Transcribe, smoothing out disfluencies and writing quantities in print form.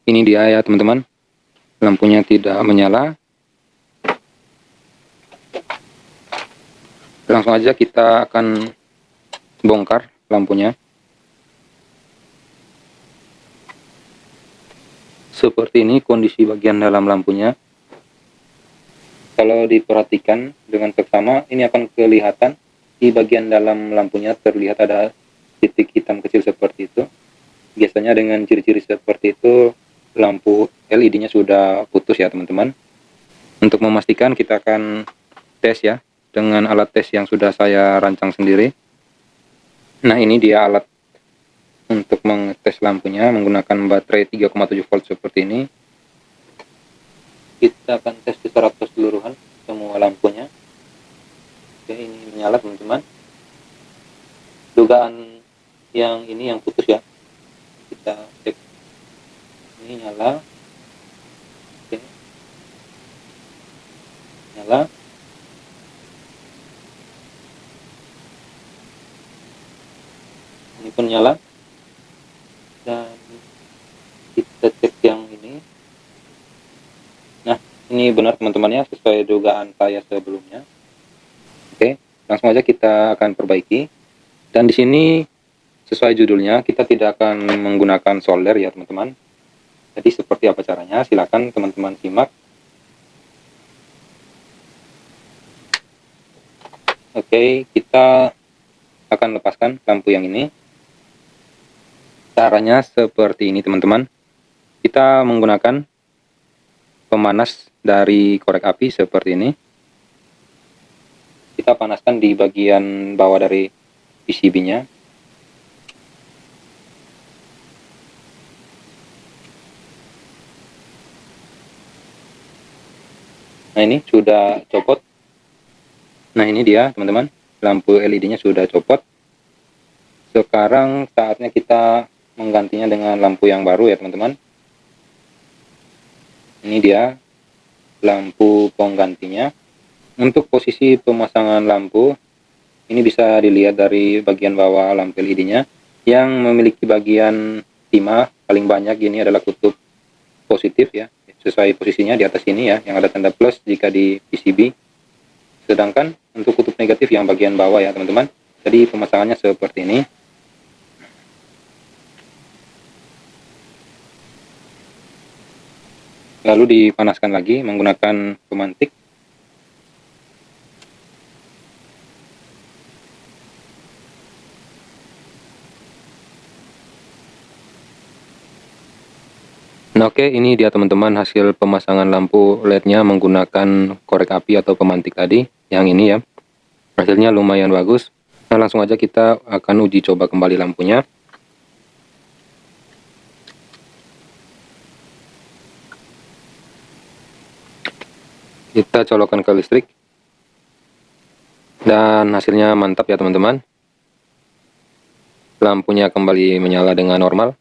Ini dia ya teman-teman, lampunya tidak menyala. Langsung aja kita akan bongkar lampunya. Seperti ini kondisi bagian dalam lampunya. Kalau diperhatikan dengan seksama, ini akan kelihatan di bagian dalam lampunya terlihat ada titik hitam kecil seperti itu. Biasanya dengan ciri-ciri seperti itu, lampu LED-nya sudah putus ya teman-teman. Untuk memastikan kita akan tes ya, dengan alat tes yang sudah saya rancang sendiri. Nah ini dia alat untuk mengetes lampunya menggunakan baterai 3,7 volt seperti ini. Kita akan tes secara keseluruhan semua lampunya. Oke, ini menyala teman-teman. Dugaan yang ini yang putus ya. Kita cek. Ini nyala. Oke. Nyala. Ini pun nyala. Dan kita cek yang ini. Nah, ini benar teman-teman ya, sesuai dugaan saya sebelumnya. Oke, langsung aja kita akan perbaiki. Dan di sini sesuai judulnya, kita tidak akan menggunakan solder ya teman-teman. Jadi seperti apa caranya? Silakan teman-teman simak. Oke, kita akan lepaskan lampu yang ini. Caranya seperti ini teman-teman. Kita menggunakan pemanas dari korek api seperti ini. Kita panaskan di bagian bawah dari PCB-nya. Nah ini sudah copot. Nah ini dia teman-teman, lampu LED-nya sudah copot. Sekarang saatnya kita menggantinya dengan lampu yang baru ya teman-teman. Ini dia lampu penggantinya. Untuk posisi pemasangan lampu, ini bisa dilihat dari bagian bawah lampu LED-nya yang memiliki bagian timah paling banyak. Ini adalah kutub positif ya, sesuai posisinya di atas ini ya, yang ada tanda plus jika di PCB. Sedangkan untuk kutub negatif yang bagian bawah ya teman-teman. Jadi pemasangannya seperti ini. Lalu dipanaskan lagi menggunakan pemantik. Nah, oke, ini dia teman-teman hasil pemasangan lampu LED-nya menggunakan korek api atau pemantik tadi, yang ini ya. Hasilnya lumayan bagus. Nah, langsung aja kita akan uji coba kembali lampunya. Kita colokkan ke listrik. Dan hasilnya mantap ya teman-teman. Lampunya kembali menyala dengan normal.